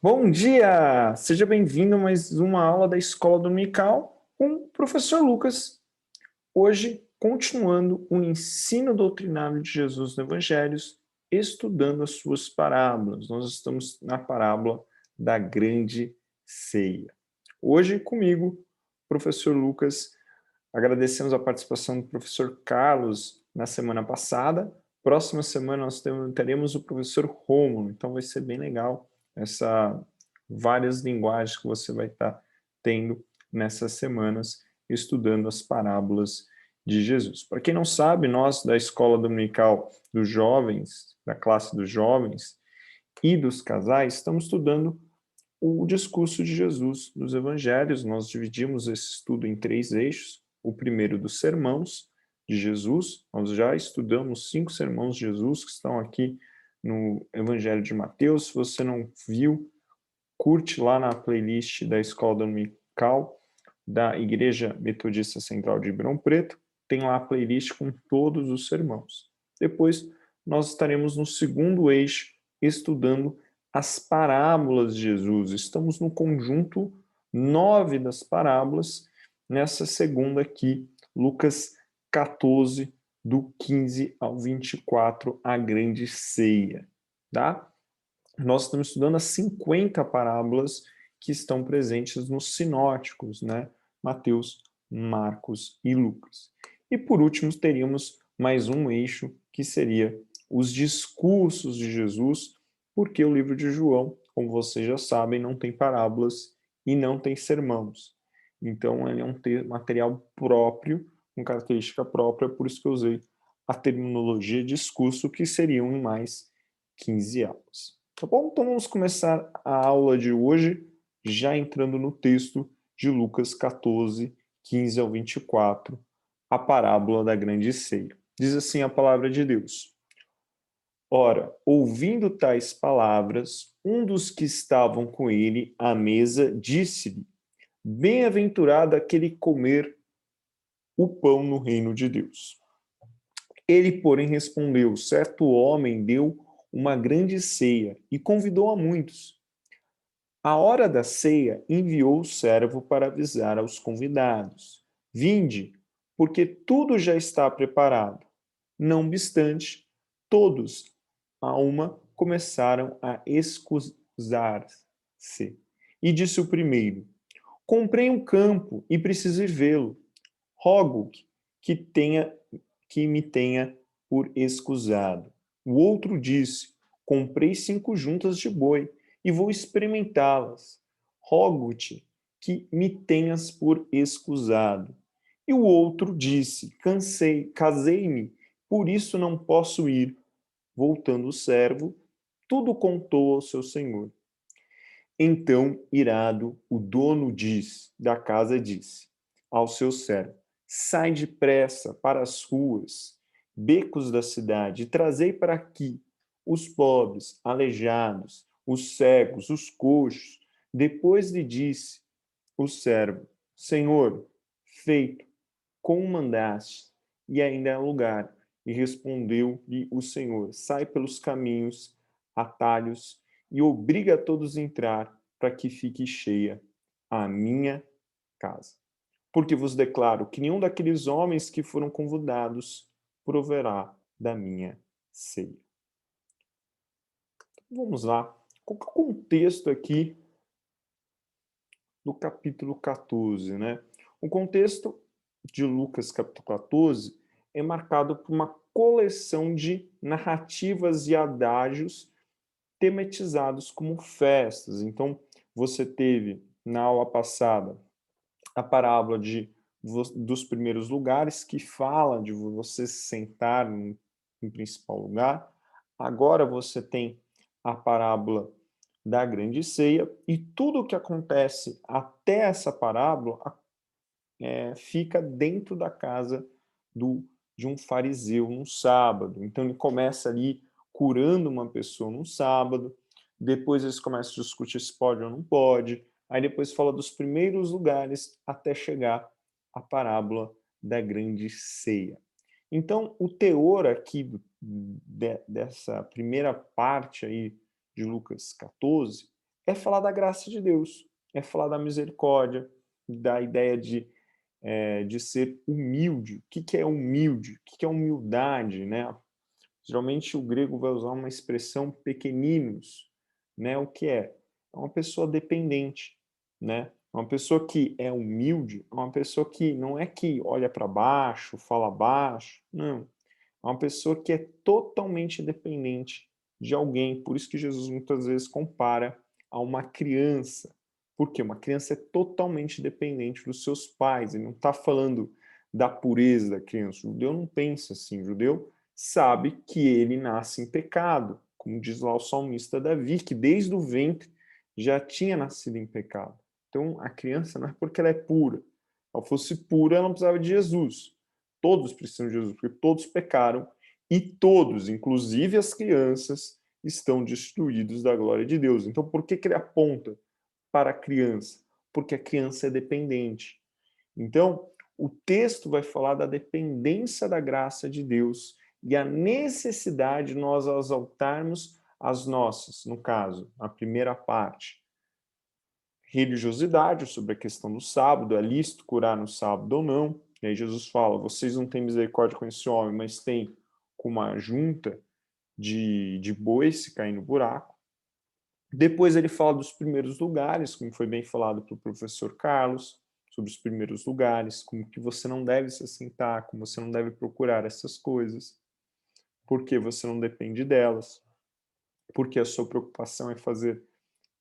Bom dia! Seja bem-vindo a mais uma aula da Escola Dominical com o professor Lucas. Hoje, continuando o ensino doutrinário de Jesus no Evangelhos, estudando as suas parábolas. Nós estamos na parábola da grande ceia. Hoje, comigo, professor Lucas, agradecemos a participação do professor Carlos na semana passada. Próxima semana nós teremos o professor Rômulo, então vai ser bem legal essa várias linguagens que você vai estar tendo nessas semanas estudando as parábolas de Jesus. Para quem não sabe, nós da Escola Dominical dos Jovens, da classe dos jovens e dos casais, estamos estudando o discurso de Jesus nos evangelhos. Nós dividimos esse estudo em 3 eixos. O primeiro dos sermãos de Jesus. Nós já estudamos 5 sermãos de Jesus que estão aqui no Evangelho de Mateus. Se você não viu, curte lá na playlist da Escola Dominical da Igreja Metodista Central de Ribeirão Preto. Tem lá a playlist com todos os sermãos. Depois, nós estaremos no segundo eixo, estudando as parábolas de Jesus. Estamos no conjunto 9 das parábolas, nessa segunda aqui, Lucas 14, do 15 ao 24, a grande ceia. Tá? Nós estamos estudando as 50 parábolas que estão presentes nos sinóticos, né? Mateus, Marcos e Lucas. E por último, teríamos mais um eixo, que seria os discursos de Jesus, porque o livro de João, como vocês já sabem, não tem parábolas e não tem sermãos. Então, ele é um material próprio, com característica própria, por isso que eu usei a terminologia discurso, que seriam em mais 15 aulas. Tá bom? Então vamos começar a aula de hoje, já entrando no texto de Lucas 14, 15 ao 24, a parábola da grande ceia. Diz assim a palavra de Deus: Ora, ouvindo tais palavras, um dos que estavam com ele à mesa disse-lhe: Bem-aventurado aquele que comer o pão no reino de Deus. Ele, porém, respondeu: Certo homem deu uma grande ceia e convidou a muitos. À hora da ceia, enviou o servo para avisar aos convidados: Vinde, porque tudo já está preparado. Não obstante, todos, a uma, começaram a excusar-se. E disse o primeiro: Comprei um campo e preciso ir vê-lo. Rogo que me tenha por escusado. O outro disse: Comprei 5 juntas de boi e vou experimentá-las. Rogo-te que me tenhas por escusado. E o outro disse: Casei-me, por isso não posso ir. Voltando o servo, tudo contou ao seu senhor. Então, irado, o dono da casa disse ao seu servo: Sai depressa para as ruas, becos da cidade, e trazei para aqui os pobres, aleijados, os cegos, os coxos. Depois lhe disse o servo: Senhor, feito, como mandaste, e ainda há lugar. E respondeu-lhe o Senhor: Sai pelos caminhos, atalhos, e obriga a todos a entrar, para que fique cheia a minha casa. Porque vos declaro que nenhum daqueles homens que foram convidados proverá da minha ceia. Vamos lá. Qual é o contexto aqui do capítulo 14, né? O contexto de Lucas, capítulo 14, é marcado por uma coleção de narrativas e adágios tematizados como festas. Então, você teve, na aula passada, a parábola dos primeiros lugares, que fala de você se sentar em principal lugar. Agora você tem a parábola da grande ceia, e tudo o que acontece até essa parábola fica dentro da casa de um fariseu no sábado. Então ele começa ali curando uma pessoa no sábado, depois eles começam a discutir se pode ou não pode, aí depois fala dos primeiros lugares até chegar à parábola da grande ceia. Então, o teor aqui dessa primeira parte aí de Lucas 14 é falar da graça de Deus, é falar da misericórdia, da ideia de ser humilde. O que é humilde? O que é humildade, né? Geralmente o grego vai usar uma expressão pequeninos, né? O que é? É uma pessoa dependente, né? Uma pessoa que é humilde, é uma pessoa que não é que olha para baixo, fala baixo, não. É uma pessoa que é totalmente dependente de alguém. Por isso que Jesus muitas vezes compara a uma criança. Porque uma criança é totalmente dependente dos seus pais. Ele não está falando da pureza da criança. O judeu não pensa assim. O judeu sabe que ele nasce em pecado. Como diz lá o salmista Davi, que desde o ventre já tinha nascido em pecado. Então, a criança não é porque ela é pura. Se ela fosse pura, ela não precisava de Jesus. Todos precisam de Jesus, porque todos pecaram e todos, inclusive as crianças, estão destituídos da glória de Deus. Então, por que ele aponta para a criança? Porque a criança é dependente. Então, o texto vai falar da dependência da graça de Deus e a necessidade de nós exaltarmos as nossas, no caso, a primeira parte, religiosidade sobre a questão do sábado, é lícito curar no sábado ou não. E aí Jesus fala, vocês não têm misericórdia com esse homem, mas têm com uma junta de bois se cair no buraco. Depois ele fala dos primeiros lugares, como foi bem falado pelo professor Carlos, sobre os primeiros lugares, como que você não deve se assentar, como você não deve procurar essas coisas, porque você não depende delas, porque a sua preocupação é fazer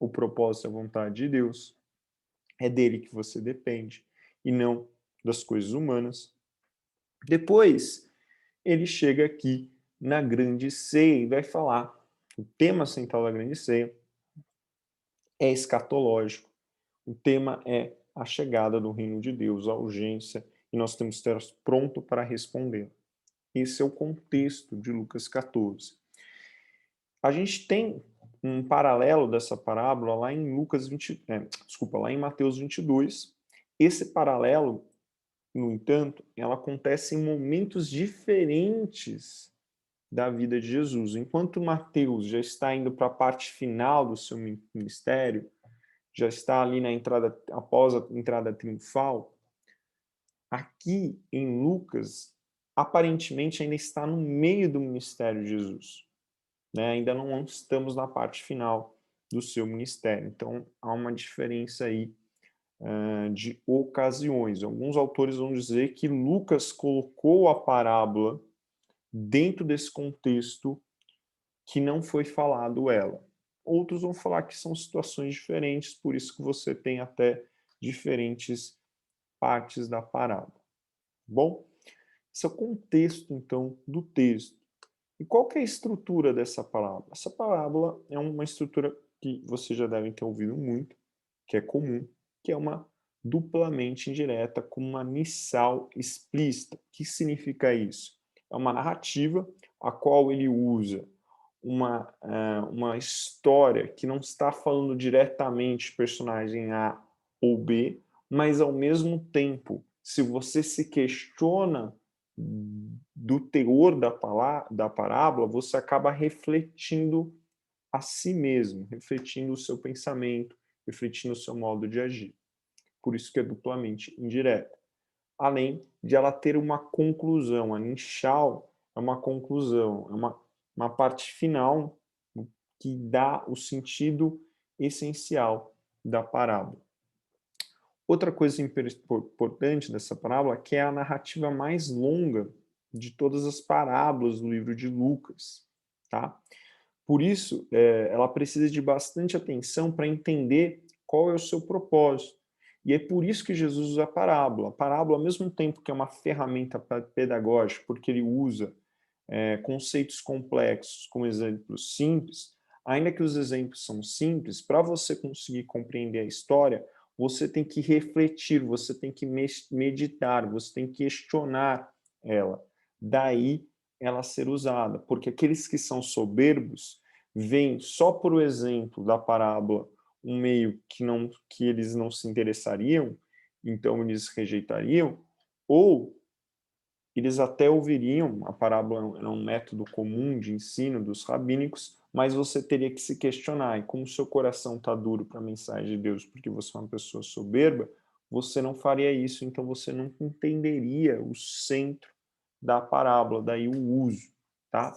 o propósito e a vontade de Deus. É dele que você depende e não das coisas humanas. Depois, ele chega aqui na grande ceia e vai falar. O tema central da grande ceia é escatológico. O tema é a chegada do reino de Deus, a urgência, e nós temos que estar pronto para responder. Esse é o contexto de Lucas 14. A gente tem um paralelo dessa parábola lá em lá em Mateus 22. Esse paralelo, no entanto, ela acontece em momentos diferentes da vida de Jesus. Enquanto Mateus já está indo para a parte final do seu ministério, já está ali na entrada, após a entrada triunfal, aqui em Lucas, aparentemente ainda está no meio do ministério de Jesus, né? Ainda não estamos na parte final do seu ministério. Então, há uma diferença aí de ocasiões. Alguns autores vão dizer que Lucas colocou a parábola dentro desse contexto que não foi falado ela. Outros vão falar que são situações diferentes, por isso que você tem até diferentes partes da parábola. Bom, esse é o contexto, então, do texto. E qual que é a estrutura dessa parábola? Essa parábola é uma estrutura que vocês já devem ter ouvido muito, que é comum, que é uma duplamente indireta com uma missal explícita. O que significa isso? É uma narrativa a qual ele usa uma história que não está falando diretamente de personagem A ou B, mas ao mesmo tempo, se você se questiona do teor da parábola, você acaba refletindo a si mesmo, refletindo o seu pensamento, refletindo o seu modo de agir. Por isso que é duplamente indireta. Além de ela ter uma conclusão, a Ninchal é uma conclusão, é uma parte final que dá o sentido essencial da parábola. Outra coisa importante dessa parábola é que é a narrativa mais longa de todas as parábolas do livro de Lucas, tá? Por isso, ela precisa de bastante atenção para entender qual é o seu propósito. E é por isso que Jesus usa a parábola. A parábola, ao mesmo tempo que é uma ferramenta pedagógica, porque ele usa conceitos complexos com exemplos simples, ainda que os exemplos são simples, para você conseguir compreender a história, você tem que refletir, você tem que meditar, você tem que questionar ela. Daí ela ser usada, porque aqueles que são soberbos veem só por o exemplo da parábola um meio que eles não se interessariam, então eles rejeitariam, ou eles até ouviriam, a parábola era um método comum de ensino dos rabínicos, mas você teria que se questionar, e como o seu coração está duro para a mensagem de Deus, porque você é uma pessoa soberba, você não faria isso, então você não entenderia o centro da parábola, daí o uso, tá?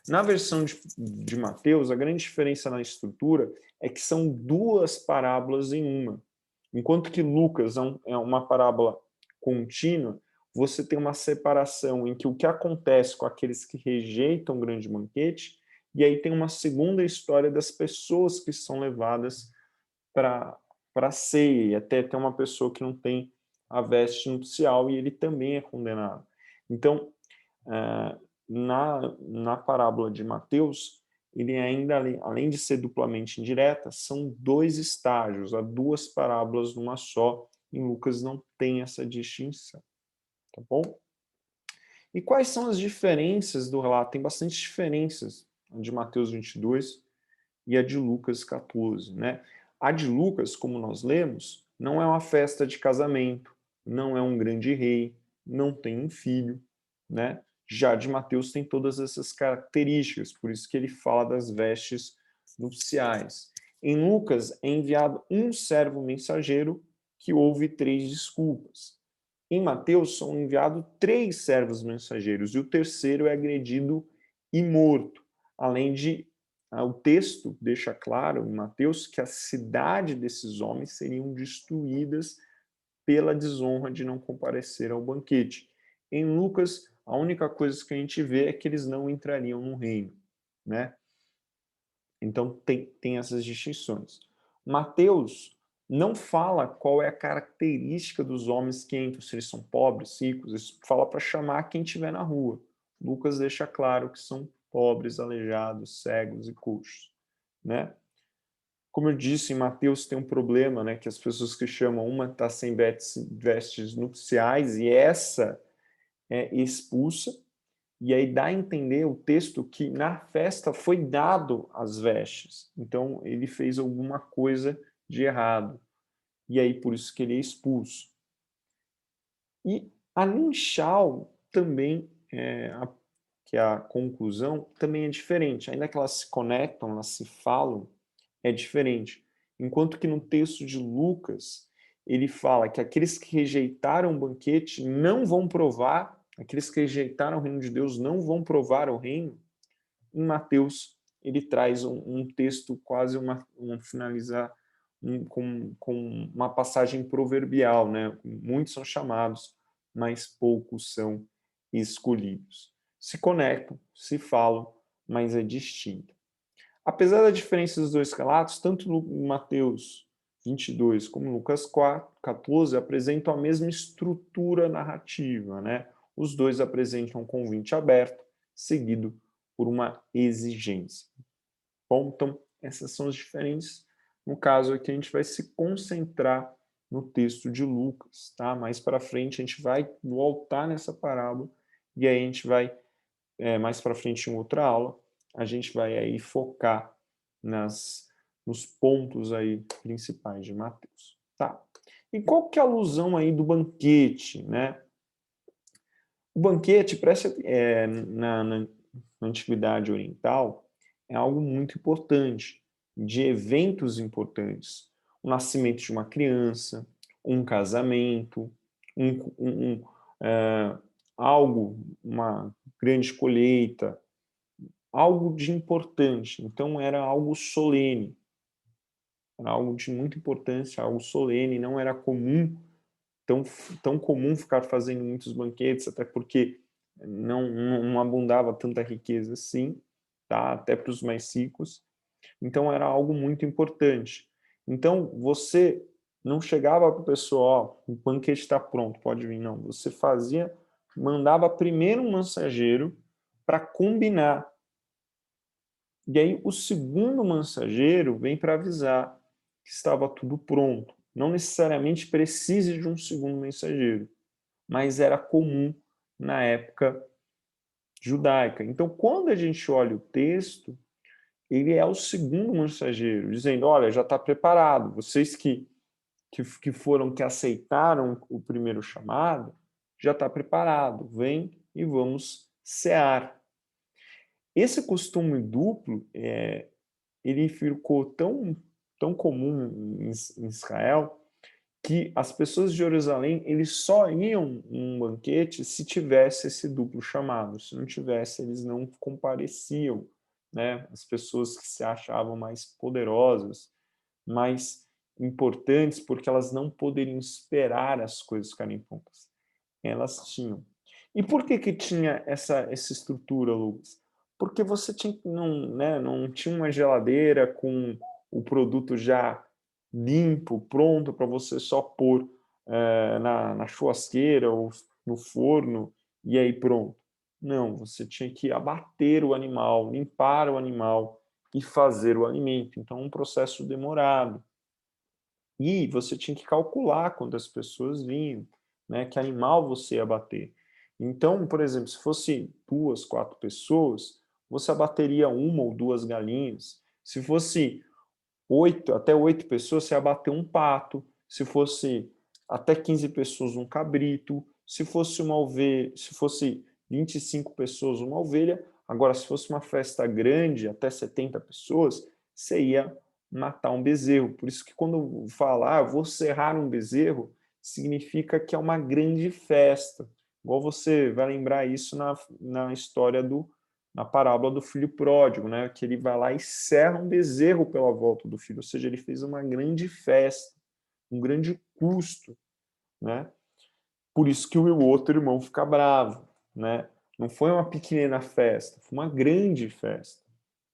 Na versão de Mateus, a grande diferença na estrutura é que são duas parábolas em uma. Enquanto que Lucas é uma parábola contínua, você tem uma separação em que o que acontece com aqueles que rejeitam o grande banquete, e aí tem uma segunda história das pessoas que são levadas para a ceia, e até tem uma pessoa que não tem a veste nupcial e ele também é condenado. Então, na parábola de Mateus, ele ainda, além de ser duplamente indireta, são dois estágios, há duas parábolas numa só, em Lucas não tem essa distinção, tá bom? E quais são as diferenças do relato? Tem bastante diferenças, a de Mateus 22 e a de Lucas 14, né? A de Lucas, como nós lemos, não é uma festa de casamento, não é um grande rei, não tem um filho, né? Já de Mateus tem todas essas características, por isso que ele fala das vestes nupciais. Em Lucas é enviado um servo mensageiro que ouve 3 desculpas. Em Mateus são enviados 3 servos mensageiros e o terceiro é agredido e morto, além de o texto deixa claro em Mateus que a cidade desses homens seriam destruídas pela desonra de não comparecer ao banquete. Em Lucas, a única coisa que a gente vê é que eles não entrariam no reino, né? Então tem essas distinções. Mateus não fala qual é a característica dos homens que entram, se eles são pobres, ricos, ele fala para chamar quem estiver na rua. Lucas deixa claro que são pobres, aleijados, cegos e coxos, né? Como eu disse, em Mateus tem um problema, né, que as pessoas que chamam, uma está sem vestes nupciais e essa é expulsa, e aí dá a entender o texto que na festa foi dado as vestes. Então ele fez alguma coisa de errado. E aí por isso que ele é expulso. E a linchal também, que é a conclusão, também é diferente. Ainda que elas se conectam, elas se falam, é diferente. Enquanto que no texto de Lucas, ele fala que aqueles que rejeitaram o banquete não vão provar, aqueles que rejeitaram o reino de Deus não vão provar o reino. Em Mateus, ele traz um texto quase finalizar com uma passagem proverbial, né? Muitos são chamados, mas poucos são escolhidos. Se conectam, se falam, mas é distinto. Apesar da diferença dos dois relatos, tanto Mateus 22 como Lucas 14 apresentam a mesma estrutura narrativa, né? Os dois apresentam um convite aberto, seguido por uma exigência. Bom, então, essas são as diferenças. No caso aqui, a gente vai se concentrar no texto de Lucas, tá? Mais para frente, a gente vai voltar nessa parábola e aí a gente vai, mais para frente em outra aula, a gente vai aí focar nos pontos aí principais de Mateus, tá? E qual que é a alusão aí do banquete, né? O banquete, na Antiguidade Oriental, é algo muito importante, de eventos importantes. O nascimento de uma criança, um casamento, algo, uma grande colheita, algo de importante. Então, era algo solene, era algo de muita importância, algo solene, não era comum, tão comum ficar fazendo muitos banquetes, até porque não abundava tanta riqueza assim, tá? Até para os mais ricos. Então, era algo muito importante. Então, você não chegava para a pessoa, ó, o banquete está pronto, pode vir, não. Você mandava primeiro um mensageiro para combinar. E aí o segundo mensageiro vem para avisar que estava tudo pronto. Não necessariamente precise de um segundo mensageiro, mas era comum na época judaica. Então, quando a gente olha o texto, ele é o segundo mensageiro, dizendo, olha, já está preparado. Vocês que aceitaram o primeiro chamado, já está preparado. Vem e vamos cear. Esse costume duplo, ele ficou tão comum em Israel, que as pessoas de Jerusalém, eles só iam num banquete se tivesse esse duplo chamado. Se não tivesse, eles não compareciam, né? As pessoas que se achavam mais poderosas, mais importantes, porque elas não poderiam esperar as coisas ficarem prontas. Elas tinham. E por que que tinha essa estrutura, Lucas? Porque você tinha, não, né, não tinha uma geladeira com o produto já limpo, pronto para você só pôr na churrasqueira ou no forno e aí pronto. Não, você tinha que abater o animal, limpar o animal e fazer o alimento. Então, um processo demorado. E você tinha que calcular quantas pessoas vinham, né, que animal você ia abater. Então, por exemplo, se fosse 2, 4 pessoas, você abateria 1 ou 2 galinhas. Se fosse até 8 pessoas, você ia abater um pato. Se fosse até 15 pessoas, um cabrito. Se fosse se fosse 25 pessoas, uma ovelha. Agora, se fosse uma festa grande, até 70 pessoas, você ia matar um bezerro. Por isso que quando falar, vou serrar um bezerro, significa que é uma grande festa. Igual você vai lembrar isso na história na parábola do filho pródigo, né? Que ele vai lá e serra um bezerro pela volta do filho, ou seja, ele fez uma grande festa, um grande custo, né? Por isso que o outro irmão fica bravo, né? Não foi uma pequena festa, foi uma grande festa,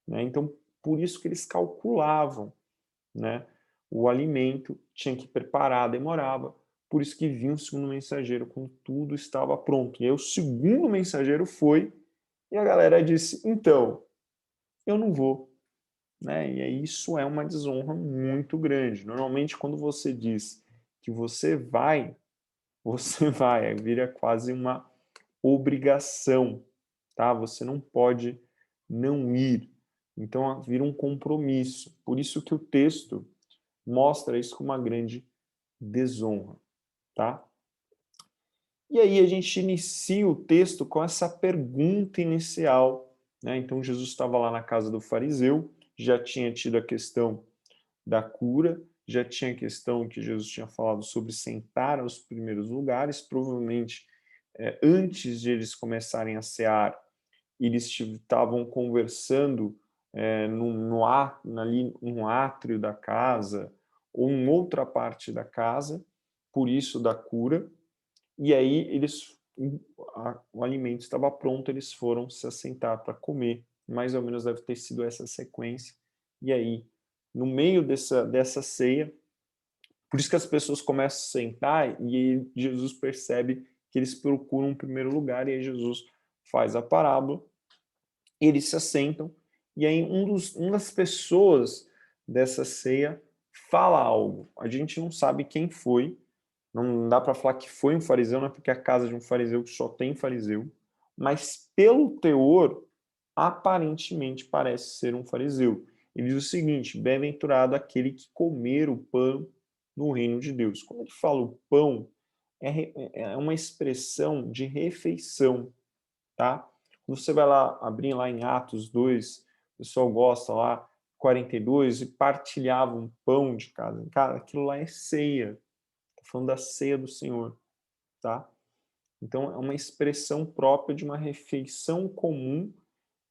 né? Então, por isso que eles calculavam, né? O alimento tinha que preparar, demorava. Por isso que vinha o segundo mensageiro quando tudo estava pronto. E aí o segundo mensageiro foi e a galera disse: então, eu não vou. Né? E aí isso é uma desonra muito grande. Normalmente, quando você diz que você vai, vira quase uma obrigação, tá? Você não pode não ir. Então, vira um compromisso. Por isso que o texto mostra isso como uma grande desonra, tá? E aí a gente inicia o texto com essa pergunta inicial, né? Então Jesus estava lá na casa do fariseu, já tinha tido a questão da cura, já tinha a questão que Jesus tinha falado sobre sentar aos primeiros lugares, provavelmente antes de eles começarem a cear, eles estavam conversando ali no átrio da casa ou em outra parte da casa, por isso da cura, e aí o alimento estava pronto, eles foram se assentar para comer. Mais ou menos deve ter sido essa sequência. E aí, no meio dessa ceia, por isso que as pessoas começam a sentar e Jesus percebe que eles procuram um primeiro lugar e aí Jesus faz a parábola, eles se assentam e aí uma das pessoas dessa ceia fala algo. A gente não sabe quem foi, não dá para falar que foi um fariseu, não é porque é a casa de um fariseu que só tem fariseu, mas pelo teor, aparentemente parece ser um fariseu. Ele diz o seguinte: bem-aventurado aquele que comer o pão no reino de Deus. Quando ele fala o pão, é uma expressão de refeição, tá? Quando você vai lá, abrir lá em Atos 2, o pessoal gosta lá, 42, e partilhava um pão de casa em casa, aquilo lá é ceia. Estou falando da ceia do Senhor, tá? Então, é uma expressão própria de uma refeição comum.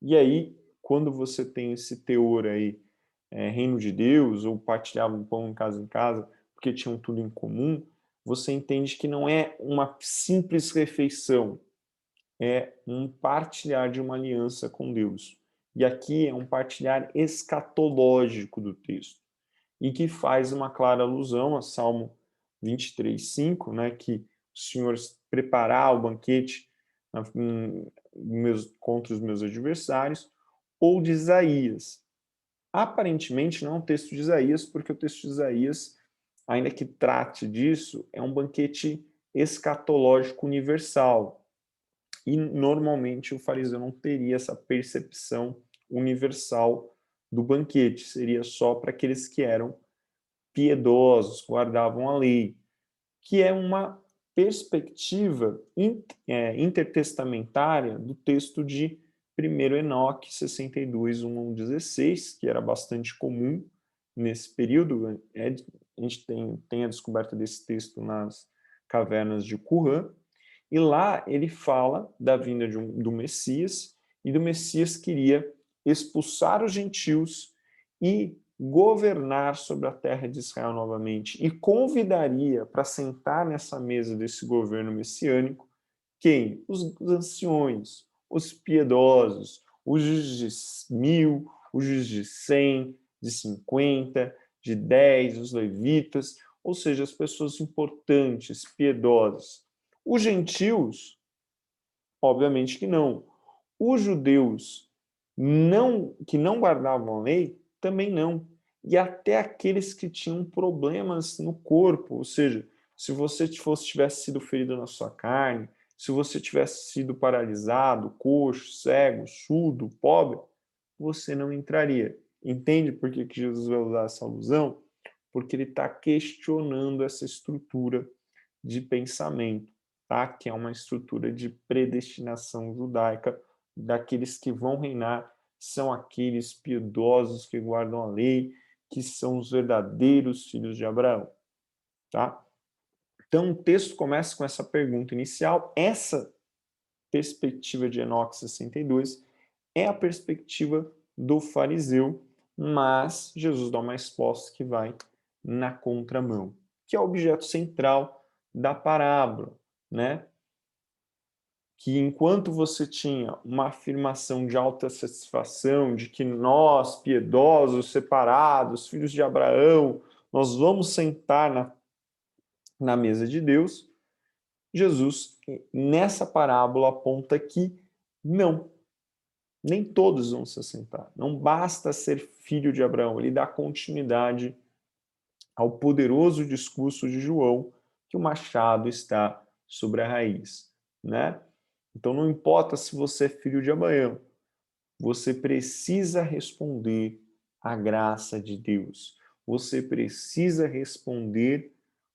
E aí, quando você tem esse teor aí, reino de Deus, ou partilhavam pão em casa, porque tinham tudo em comum, você entende que não é uma simples refeição, é um partilhar de uma aliança com Deus. E aqui é um partilhar escatológico do texto, e que faz uma clara alusão a Salmo 23:5, né, que o Senhor preparar o banquete contra os meus adversários, ou de Isaías. Aparentemente não é um texto de Isaías, porque o texto de Isaías, ainda que trate disso, é um banquete escatológico universal. E normalmente o fariseu não teria essa percepção universal do banquete, seria só para aqueles que eram piedosos, guardavam a lei, que é uma perspectiva intertestamentária do texto de primeiro Enoque, 62, 1 a 16, que era bastante comum nesse período. A gente tem a descoberta desse texto nas cavernas de Qumran, e lá ele fala da vinda do Messias, e do Messias queria expulsar os gentios e governar sobre a terra de Israel novamente, e convidaria para sentar nessa mesa desse governo messiânico quem? Os anciões, os piedosos, os de 1000, os de 100, de 50, de 10, os levitas, ou seja, as pessoas importantes, piedosas. Os gentios, obviamente que não. Os judeus que não guardavam a lei, também não. E até aqueles que tinham problemas no corpo, ou seja, se você tivesse sido ferido na sua carne, se você tivesse sido paralisado, coxo, cego, surdo, pobre, você não entraria. Entende por que Jesus vai usar essa alusão? Porque ele está questionando essa estrutura de pensamento, tá? Que é uma estrutura de predestinação judaica, daqueles que vão reinar, são aqueles piedosos que guardam a lei, que são os verdadeiros filhos de Abraão, tá? Então, o texto começa com essa pergunta inicial. Essa perspectiva de Enoque 62 é a perspectiva do fariseu, mas Jesus dá uma resposta que vai na contramão, que é o objeto central da parábola, né? Que enquanto você tinha uma afirmação de autossatisfação, de que nós, piedosos, separados, filhos de Abraão, nós vamos sentar na mesa de Deus, Jesus, nessa parábola, aponta que não, nem todos vão se assentar. Não basta ser filho de Abraão, ele dá continuidade ao poderoso discurso de João, que o machado está sobre a raiz, né? Então não importa se você é filho de Abraão, você precisa responder à graça de Deus. Você precisa responder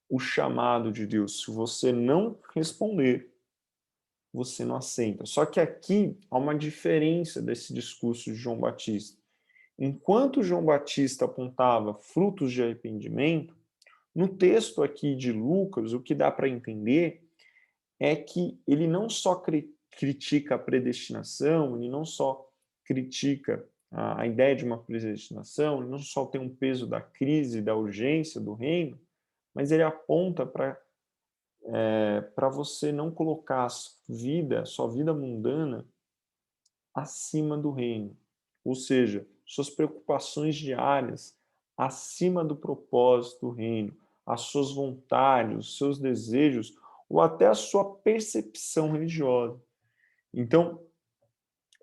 o chamado de Deus. Se você não responder, você não aceita. Só que aqui há uma diferença desse discurso de João Batista. Enquanto João Batista apontava frutos de arrependimento, no texto aqui de Lucas, o que dá para entender é que ele não só critica a predestinação, ele não só critica a ideia de uma predestinação, ele não só tem um peso da crise, da urgência do reino, mas ele aponta para você não colocar sua vida mundana acima do reino. Ou seja, suas preocupações diárias acima do propósito do reino, as suas vontades, os seus desejos, ou até a sua percepção religiosa. Então,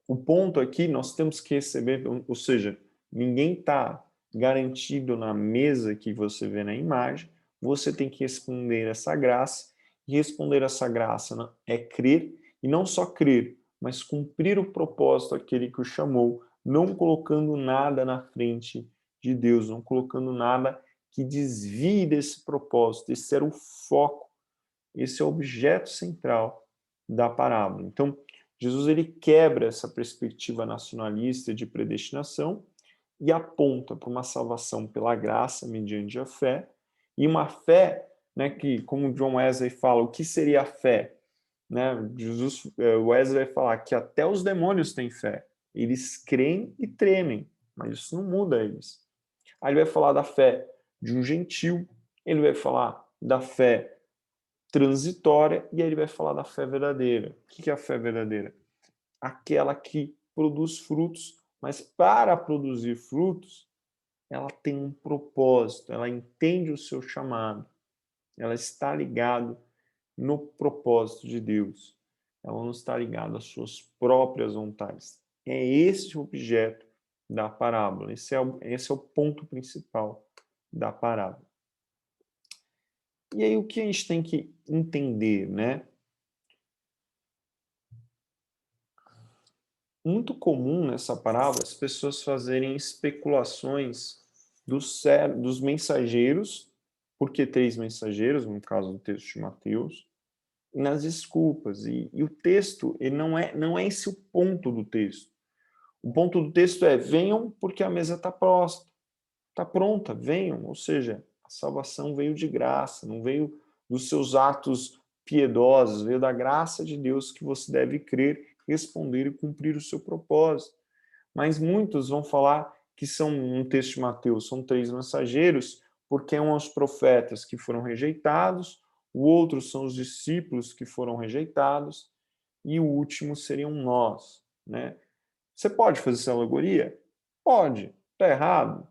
o ponto aqui, nós temos que receber, ou seja, ninguém está garantido na mesa que você vê na imagem, você tem que responder essa graça, e responder essa graça é crer, e não só crer, mas cumprir o propósito daquele que o chamou, não colocando nada na frente de Deus, não colocando nada que desvie desse propósito. Esse era o foco, esse é o objeto central da parábola. Então, Jesus ele quebra essa perspectiva nacionalista de predestinação e aponta para uma salvação pela graça mediante a fé, e uma fé, né, que, como John Wesley fala, o que seria a fé? Né? Wesley vai falar que até os demônios têm fé. Eles creem e tremem, mas isso não muda eles. Aí ele vai falar da fé de um gentil, ele vai falar da fé transitória, e aí ele vai falar da fé verdadeira. O que é a fé verdadeira? Aquela que produz frutos, mas para produzir frutos, ela tem um propósito, ela entende o seu chamado, ela está ligada no propósito de Deus, ela não está ligada às suas próprias vontades. É esse o objeto da parábola, esse é o ponto principal da parábola. E aí o que a gente tem que entender, né? Muito comum nessa parábola as pessoas fazerem especulações dos mensageiros, porque 3 mensageiros, no caso do texto de Mateus, e nas desculpas. E o texto ele não é esse o ponto do texto. O ponto do texto é: venham porque a mesa está próxima, está pronta, venham. Ou seja, a salvação veio de graça, não veio dos seus atos piedosos, veio da graça de Deus que você deve crer, responder e cumprir o seu propósito. Mas muitos vão falar que são, no texto de Mateus, são 3 mensageiros, porque um é os profetas que foram rejeitados, o outro são os discípulos que foram rejeitados, e o último seriam nós, né? Você pode fazer essa alegoria? Pode. Está errado?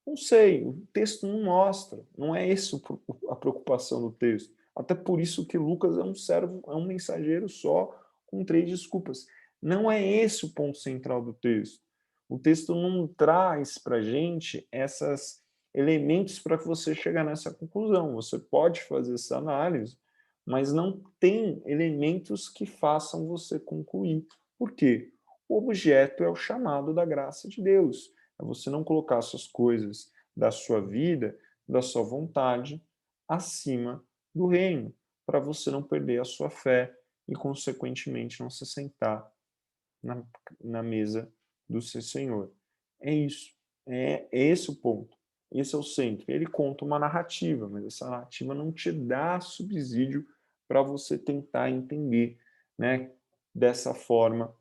Não sei. O texto não mostra. Não é essa a preocupação do texto. Até por isso que Lucas é um servo, é um mensageiro só, com 3 desculpas. Não é esse o ponto central do texto. O texto não traz para a gente esses elementos para que você chegue nessa conclusão. Você pode fazer essa análise, mas não tem elementos que façam você concluir. Por quê? O objeto é o chamado da graça de Deus. É você não colocar essas coisas da sua vida, da sua vontade, acima do reino, para você não perder a sua fé e, consequentemente, não se sentar na mesa do seu Senhor. É isso. É esse o ponto. Esse é o centro. Ele conta uma narrativa, mas essa narrativa não te dá subsídio para você tentar entender, né, dessa forma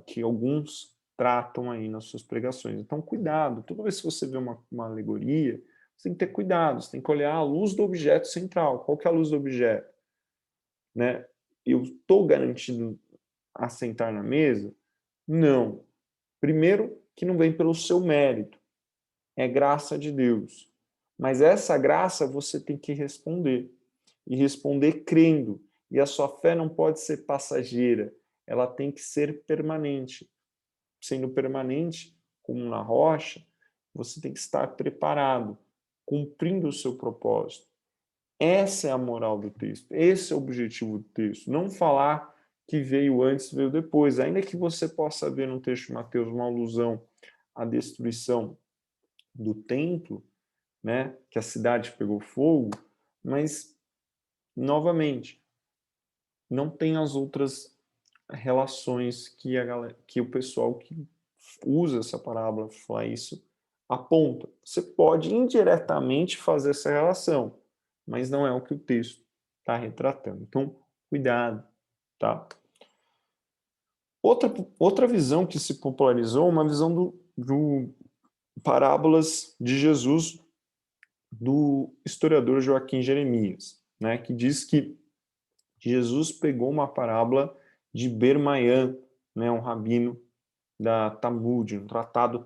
que alguns tratam aí nas suas pregações. Então, cuidado. Toda vez que você vê uma alegoria, você tem que ter cuidado. Você tem que olhar a luz do objeto central. Qual que é a luz do objeto? Né? Eu estou garantido a sentar na mesa? Não. Primeiro, que não vem pelo seu mérito. É graça de Deus. Mas essa graça você tem que responder. E responder crendo. E a sua fé não pode ser passageira. Ela tem que ser permanente. Sendo permanente, como na rocha, você tem que estar preparado, cumprindo o seu propósito. Essa é a moral do texto. Esse é o objetivo do texto. Não falar que veio antes, veio depois. Ainda que você possa ver no texto de Mateus uma alusão à destruição do templo, né, que a cidade pegou fogo, mas, novamente, não tem as outras relações que o pessoal que usa essa parábola para falar isso aponta. Você pode indiretamente fazer essa relação, mas não é o que o texto está retratando. Então, cuidado, tá? Outra visão que se popularizou, uma visão do parábolas de Jesus do historiador Joaquim Jeremias, né, que diz que Jesus pegou uma parábola de Ber Mayan, né, um rabino da Talmud, um tratado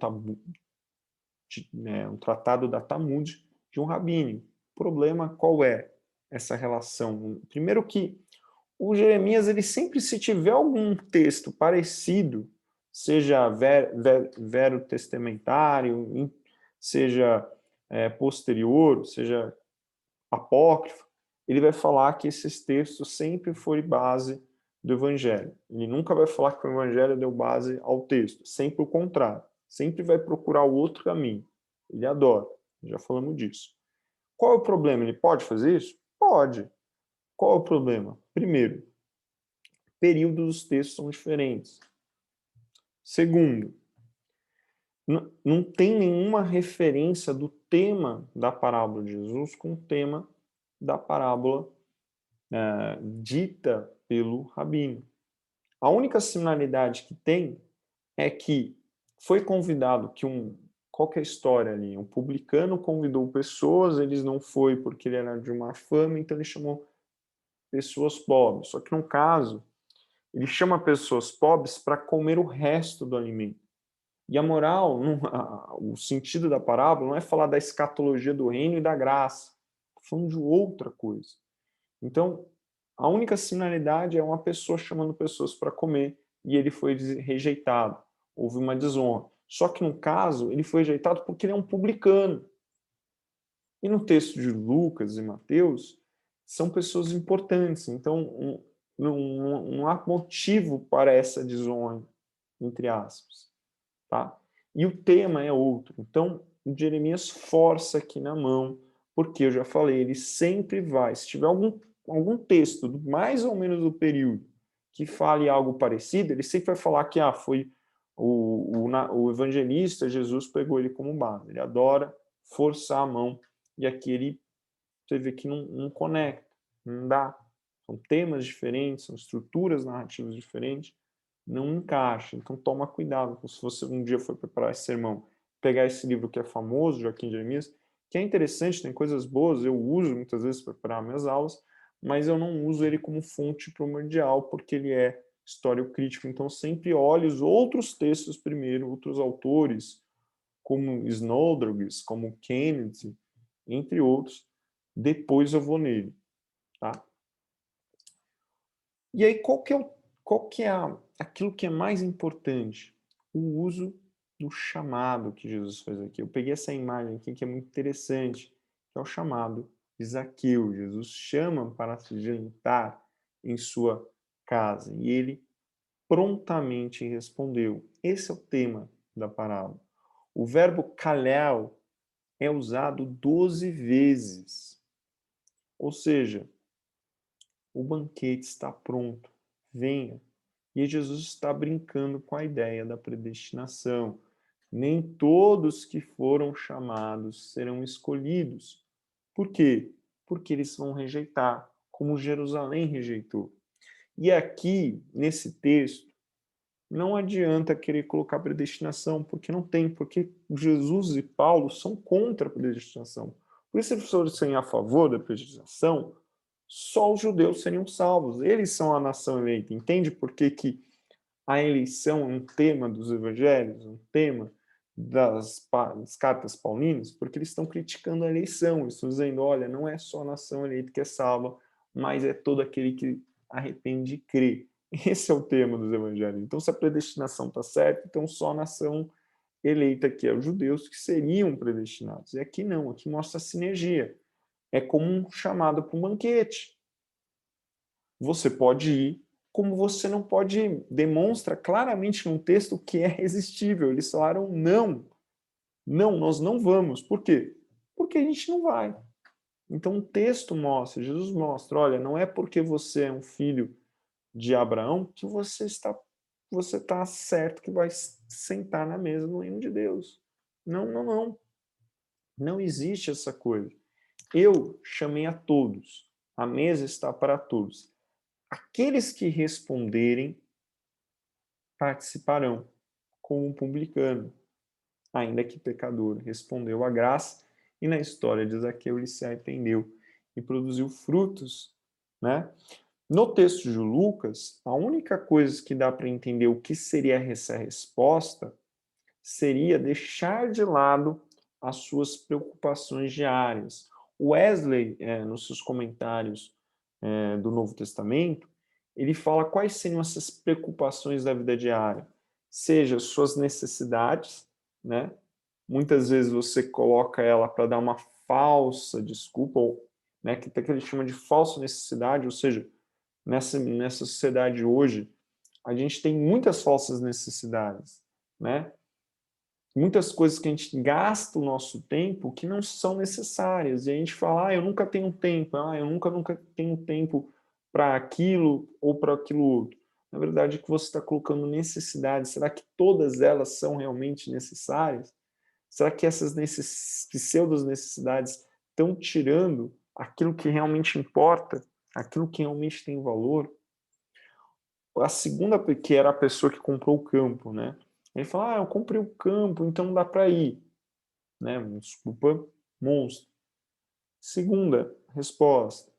da Talmud de um rabino. O problema qual é essa relação? Primeiro que o Jeremias, ele sempre, se tiver algum texto parecido, seja verotestamentário, seja posterior, seja apócrifo, ele vai falar que esses textos sempre foram base do Evangelho. Ele nunca vai falar que o Evangelho deu base ao texto, sempre o contrário. Sempre vai procurar o outro caminho. Ele adora, já falamos disso. Qual é o problema? Ele pode fazer isso? Pode. Qual é o problema? Primeiro, períodos dos textos são diferentes. Segundo, não tem nenhuma referência do tema da parábola de Jesus com o tema da parábola dita pelo rabino. A única similaridade que tem é que foi convidado qual que é a história ali? Um publicano convidou pessoas, eles não foi porque ele era de uma fama, então ele chamou pessoas pobres. Só que no caso, ele chama pessoas pobres para comer o resto do alimento. E a moral, o sentido da parábola não é falar da escatologia do reino e da graça. Estou falando de outra coisa. Então, a única similaridade é uma pessoa chamando pessoas para comer e ele foi rejeitado. Houve uma desonra. Só que, no caso, ele foi rejeitado porque ele é um publicano. E no texto de Lucas e Mateus, são pessoas importantes. Então, não há motivo para essa desonra, entre aspas. Tá? E o tema é outro. Então, o Jeremias força aqui na mão, porque eu já falei, ele sempre vai, se tiver algum texto mais ou menos do período que fale algo parecido, ele sempre vai falar que foi o evangelista, Jesus pegou ele como base. Ele adora forçar a mão. E aqui você vê que não conecta, não dá. São temas diferentes, são estruturas narrativas diferentes, não encaixa. Então toma cuidado. Se você um dia for preparar esse sermão, pegar esse livro que é famoso, Joaquim de Jeremias, que é interessante, tem coisas boas, eu uso muitas vezes para preparar minhas aulas, mas eu não uso ele como fonte primordial, porque ele é histórico-crítico. Então sempre olhe os outros textos primeiro, outros autores, como Snodgrass, como Kennedy, entre outros, depois eu vou nele, tá? E aí, qual que é aquilo que é mais importante? O uso do chamado que Jesus faz aqui. Eu peguei essa imagem aqui que é muito interessante, que é o chamado de Zaqueu. Jesus chama para se jantar em sua casa e ele prontamente respondeu. Esse é o tema da parábola. O verbo kalel é usado 12 vezes. Ou seja, o banquete está pronto, venha. E Jesus está brincando com a ideia da predestinação. Nem todos que foram chamados serão escolhidos. Por quê? Porque eles vão rejeitar, como Jerusalém rejeitou. E aqui, nesse texto, não adianta querer colocar predestinação, porque não tem, porque Jesus e Paulo são contra a predestinação. Por isso, se eles fossem a favor da predestinação, só os judeus seriam salvos. Eles são a nação eleita. Entende por que a eleição é um tema dos evangelhos, um tema das cartas paulinas? Porque eles estão criticando a eleição. Eles estão dizendo, olha, não é só a nação eleita que é salva, mas é todo aquele que arrepende e crê. Esse é o tema dos evangelhos. Então, se a predestinação está certa, então só a nação eleita, que é os judeus, que seriam predestinados. E aqui não, aqui mostra a sinergia. É como um chamado para um banquete. Você pode ir, como você não pode ir. Demonstra claramente num texto que é resistível. Eles falaram não. Não, nós não vamos. Por quê? Porque a gente não vai. Então o texto mostra, Jesus mostra, olha, não é porque você é um filho de Abraão que você está certo que vai sentar na mesa do reino de Deus. Não, não, não. Não existe essa coisa. Eu chamei a todos. A mesa está para todos. Aqueles que responderem participarão, como um publicano, ainda que pecador. Respondeu a graça e na história de Zaqueu ele se arrependeu e produziu frutos, né? No texto de Lucas, a única coisa que dá para entender o que seria essa resposta seria deixar de lado as suas preocupações diárias. Wesley, nos seus comentários do Novo Testamento, ele fala quais seriam essas preocupações da vida diária. Seja suas necessidades, né? Muitas vezes você coloca ela para dar uma falsa desculpa, ou, né, que ele chama de falsa necessidade, ou seja, nessa sociedade hoje, a gente tem muitas falsas necessidades, né? Muitas coisas que a gente gasta o nosso tempo que não são necessárias. E a gente fala, eu nunca tenho tempo, eu nunca tenho tempo para aquilo ou para aquilo outro. Na verdade, é que você está colocando necessidades. Será que todas elas são realmente necessárias? Será que essas pseudos necessidades estão tirando aquilo que realmente importa, aquilo que realmente tem valor? A segunda, que era a pessoa que comprou o campo, né? Ele fala, eu comprei o campo, então dá para ir, né? Desculpa, monstro. Segunda resposta,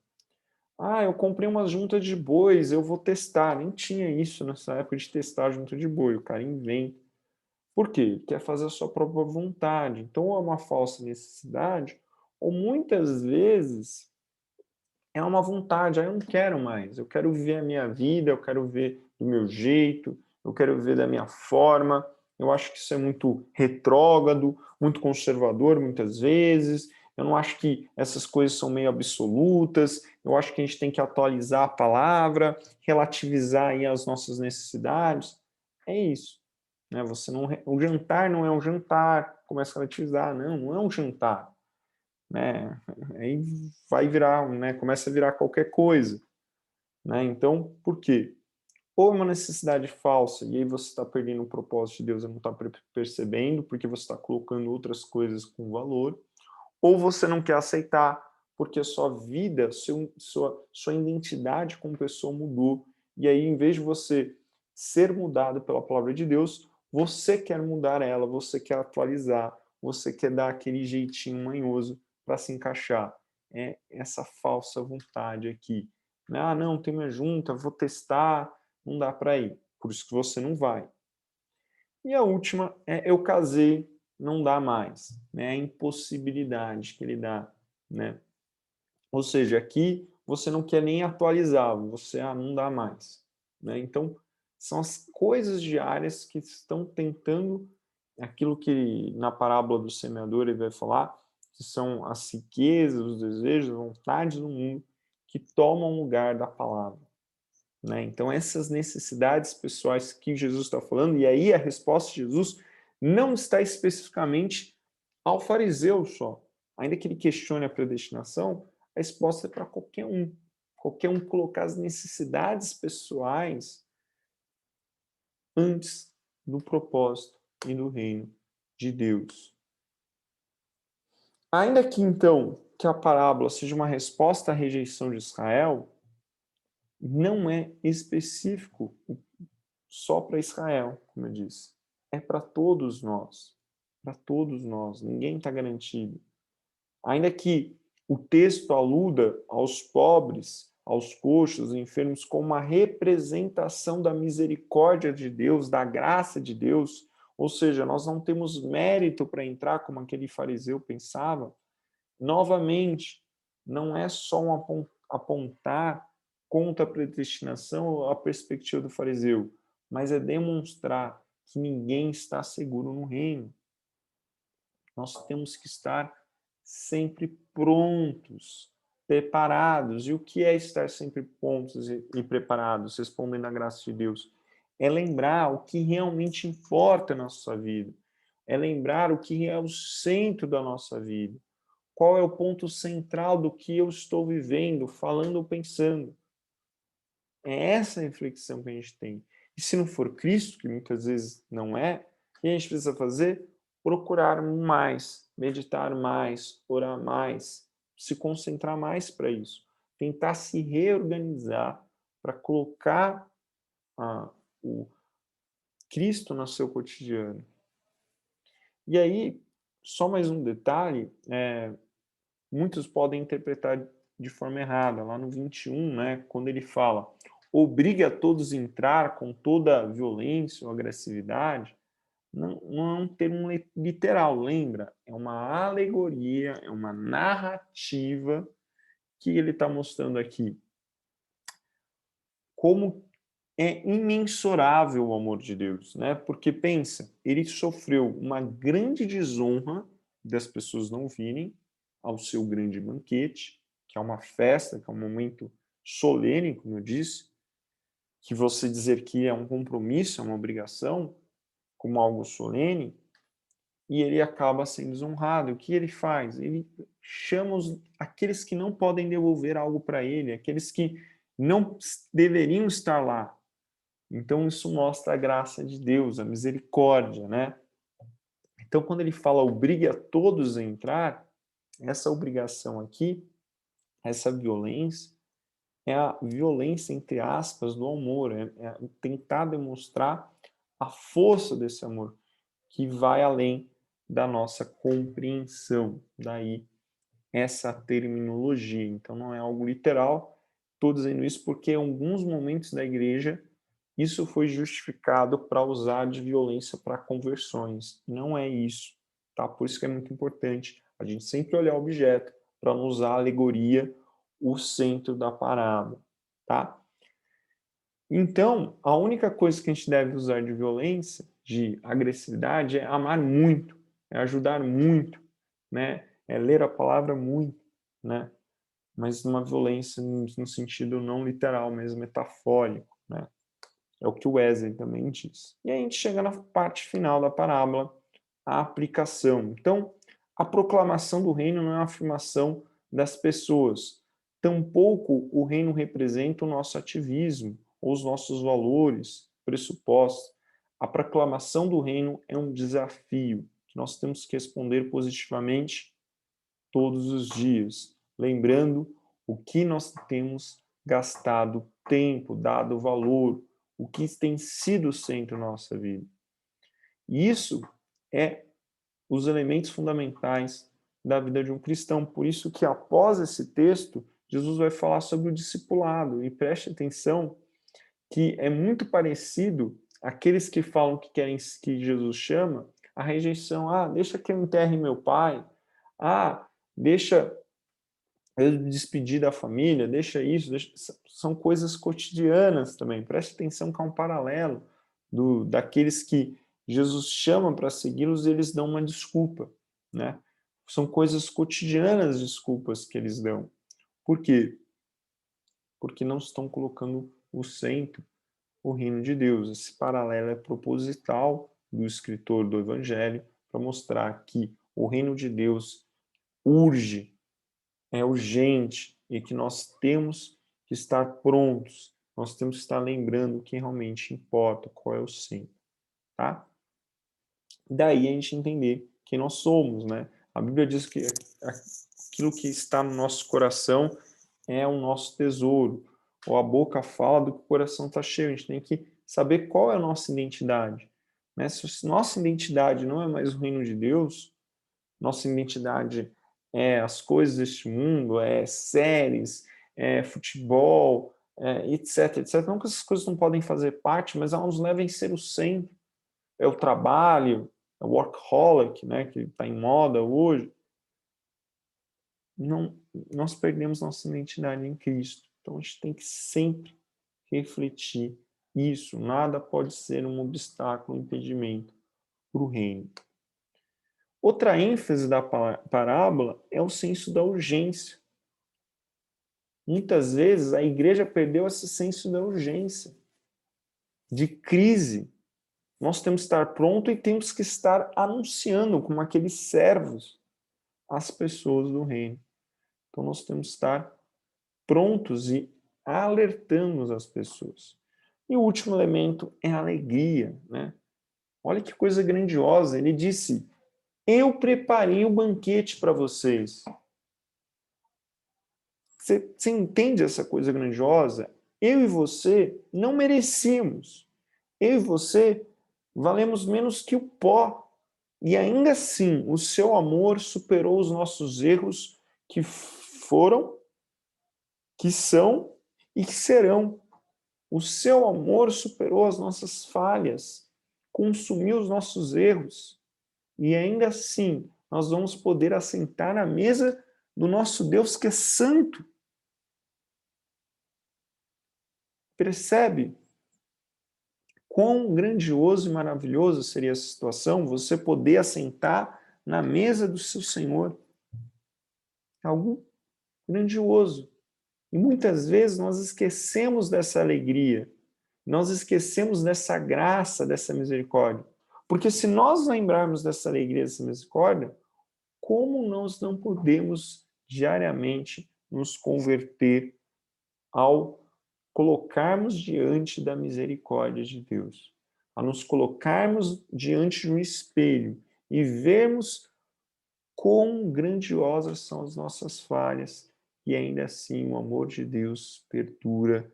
eu comprei uma junta de bois, eu vou testar. Nem tinha isso nessa época de testar a junta de boi, o cara inventa. Por quê? Ele quer fazer a sua própria vontade. Então, ou é uma falsa necessidade, ou muitas vezes é uma vontade, eu não quero mais, eu quero viver a minha vida, eu quero ver do meu jeito, eu quero viver da minha forma. Eu acho que isso é muito retrógrado, muito conservador muitas vezes. Eu não acho que essas coisas são meio absolutas. Eu acho que a gente tem que atualizar a palavra, relativizar aí as nossas necessidades. É isso. Né? O jantar não é um jantar, começa a relativizar. Não é um jantar. Né? Aí vai virar, né? Começa a virar qualquer coisa. Né? Então, por quê? Ou é uma necessidade falsa, e aí você está perdendo o propósito de Deus e não está percebendo, porque você está colocando outras coisas com valor, ou você não quer aceitar, porque a sua vida, sua identidade como pessoa mudou, e aí em vez de você ser mudado pela palavra de Deus, você quer mudar ela, você quer atualizar, você quer dar aquele jeitinho manhoso para se encaixar. É essa falsa vontade aqui. Ah, não, tem uma junta, vou testar, não dá para ir. Por isso que você não vai. E a última é eu casei, não dá mais. Né? A impossibilidade que ele dá. Né? Ou seja, aqui você não quer nem atualizar, você não dá mais. Né? Então, são as coisas diárias que estão tentando, aquilo que na parábola do semeador ele vai falar, que são as riquezas, os desejos, as vontades do mundo, que tomam lugar da palavra. Né? Então, essas necessidades pessoais que Jesus está falando, e aí a resposta de Jesus não está especificamente ao fariseu só. Ainda que ele questione a predestinação, a resposta é para qualquer um. Qualquer um colocar as necessidades pessoais antes do propósito e do reino de Deus. Ainda que, então, que a parábola seja uma resposta à rejeição de Israel, não é específico só para Israel, como eu disse. É para todos nós. Para todos nós. Ninguém está garantido. Ainda que o texto aluda aos pobres, aos coxos, aos enfermos, como uma representação da misericórdia de Deus, da graça de Deus, ou seja, nós não temos mérito para entrar, como aquele fariseu pensava. Novamente, não é só um apontar contra a predestinação ou a perspectiva do fariseu, mas é demonstrar que ninguém está seguro no reino. Nós temos que estar sempre prontos, preparados. E o que é estar sempre prontos e preparados, respondendo à graça de Deus? É lembrar o que realmente importa na nossa vida. É lembrar o que é o centro da nossa vida. Qual é o ponto central do que eu estou vivendo, falando ou pensando? É essa reflexão que a gente tem. E se não for Cristo, que muitas vezes não é, o que a gente precisa fazer? Procurar mais, meditar mais, orar mais, se concentrar mais para isso. Tentar se reorganizar para colocar o Cristo no seu cotidiano. E aí, só mais um detalhe, muitos podem interpretar de forma errada. Lá no 21, né, quando ele fala obriga a todos a entrar com toda a violência ou agressividade, não é um termo literal, lembra? É uma alegoria, é uma narrativa que ele está mostrando aqui. Como é imensurável o amor de Deus, né? Porque pensa, ele sofreu uma grande desonra das pessoas não virem ao seu grande banquete, que é uma festa, que é um momento solene, como eu disse, que você dizer que é um compromisso, é uma obrigação, como algo solene, e ele acaba sendo desonrado. O que ele faz? Ele chama aqueles que não podem devolver algo para ele, aqueles que não deveriam estar lá. Então, isso mostra a graça de Deus, a misericórdia, né? Então, quando ele fala obrigue a todos a entrar, essa obrigação aqui, essa violência, é a violência, entre aspas, do amor, é tentar demonstrar a força desse amor, que vai além da nossa compreensão. Daí, essa terminologia. Então, não é algo literal. Estou dizendo isso porque em alguns momentos da igreja isso foi justificado para usar de violência para conversões. Não é isso, tá? Por isso que é muito importante a gente sempre olhar o objeto para não usar a alegoria, o centro da parábola, tá? Então, a única coisa que a gente deve usar de violência, de agressividade, é amar muito, é ajudar muito, né? É ler a palavra muito, né? Mas uma violência no sentido não literal, mas metafórico, né? É o que o Wesley também diz. E aí a gente chega na parte final da parábola, a aplicação. Então, a proclamação do reino não é uma afirmação das pessoas. Tampouco o reino representa o nosso ativismo ou os nossos valores, pressupostos, a proclamação do reino é um desafio que nós temos que responder positivamente todos os dias, lembrando o que nós temos gastado tempo, dado valor, o que tem sido o centro da nossa vida. E isso é os elementos fundamentais da vida de um cristão. Por isso que após esse texto, Jesus vai falar sobre o discipulado. E preste atenção que é muito parecido àqueles que falam que querem que Jesus chama, a rejeição. Ah, deixa que eu enterre meu pai. Ah, deixa eu despedir da família, deixa isso. São coisas cotidianas também. Preste atenção que há um paralelo daqueles que Jesus chama para segui-los e eles dão uma desculpa, né? São coisas cotidianas, desculpas que eles dão. Por quê? Porque não estão colocando o centro, o reino de Deus. Esse paralelo é proposital do escritor do Evangelho para mostrar que o reino de Deus urge, é urgente e que nós temos que estar prontos, nós temos que estar lembrando o que realmente importa, qual é o centro, tá? Daí a gente entender quem nós somos, né? A Bíblia diz que aquilo que está no nosso coração é o nosso tesouro, ou a boca fala do que o coração está cheio. A gente tem que saber qual é a nossa identidade, né? Se nossa identidade não é mais o reino de Deus, nossa identidade é as coisas deste mundo, é séries, é futebol, etc, etc. Não que essas coisas não podem fazer parte, mas elas nos levam a ser o centro. É o trabalho, é o workaholic, né, que está em moda hoje. Não, nós perdemos nossa identidade em Cristo. Então a gente tem que sempre refletir isso. Nada pode ser um obstáculo, um impedimento para o reino. Outra ênfase da parábola é o senso da urgência. Muitas vezes a igreja perdeu esse senso da urgência, de crise. Nós temos que estar pronto e temos que estar anunciando, como aqueles servos, as pessoas do reino. Então nós temos que estar prontos e alertando as pessoas. E o último elemento é a alegria, né? Olha que coisa grandiosa. Ele disse: eu preparei o banquete para vocês. Você entende essa coisa grandiosa? Eu e você não merecíamos. Eu e você valemos menos que o pó. E ainda assim, o seu amor superou os nossos erros que foram, que são e que serão. O seu amor superou as nossas falhas, consumiu os nossos erros. E ainda assim, nós vamos poder assentar à mesa do nosso Deus que é santo. Percebe quão grandioso e maravilhoso seria essa situação, você poder assentar na mesa do seu Senhor? Algo grandioso. E muitas vezes nós esquecemos dessa alegria, nós esquecemos dessa graça, dessa misericórdia. Porque se nós lembrarmos dessa alegria, dessa misericórdia, como nós não podemos diariamente nos converter ao colocarmos diante da misericórdia de Deus, a nos colocarmos diante de um espelho e vermos quão grandiosas são as nossas falhas e ainda assim o amor de Deus perdura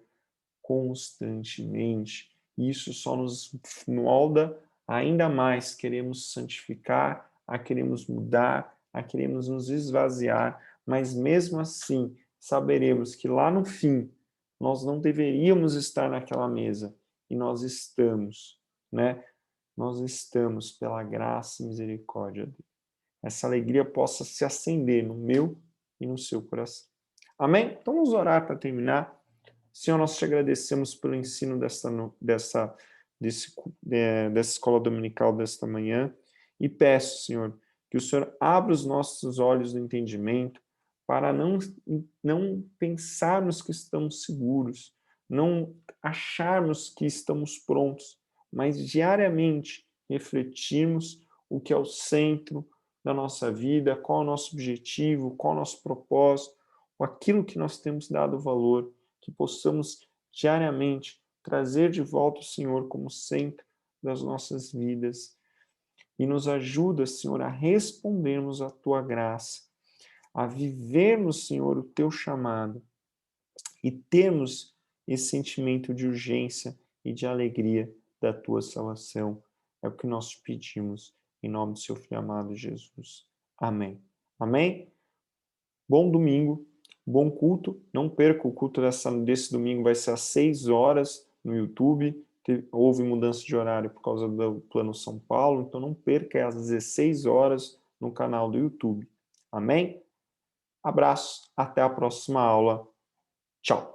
constantemente. Isso só nos molda ainda mais, queremos santificar, a queremos mudar, a queremos nos esvaziar, mas mesmo assim saberemos que lá no fim nós não deveríamos estar naquela mesa e nós estamos, né? Nós estamos pela graça e misericórdia dele. Essa alegria possa se acender no meu e no seu coração. Amém? Então vamos orar para terminar. Senhor, nós te agradecemos pelo ensino dessa escola dominical desta manhã e peço, Senhor, que o Senhor abra os nossos olhos do entendimento para não pensarmos que estamos seguros, não acharmos que estamos prontos, mas diariamente refletirmos o que é o centro da nossa vida, qual é o nosso objetivo, qual é o nosso propósito, aquilo que nós temos dado valor, que possamos diariamente trazer de volta o Senhor como centro das nossas vidas. E nos ajuda, Senhor, a respondermos à tua graça, a vivermos, Senhor, o teu chamado e termos esse sentimento de urgência e de alegria da tua salvação. É o que nós te pedimos, em nome do seu Filho amado Jesus. Amém. Amém? Bom domingo, bom culto. Não perca o culto desse domingo, vai ser às 6 horas no YouTube. Houve mudança de horário por causa do Plano São Paulo, então não perca, é às 16 horas no canal do YouTube. Amém? Abraço, até a próxima aula. Tchau!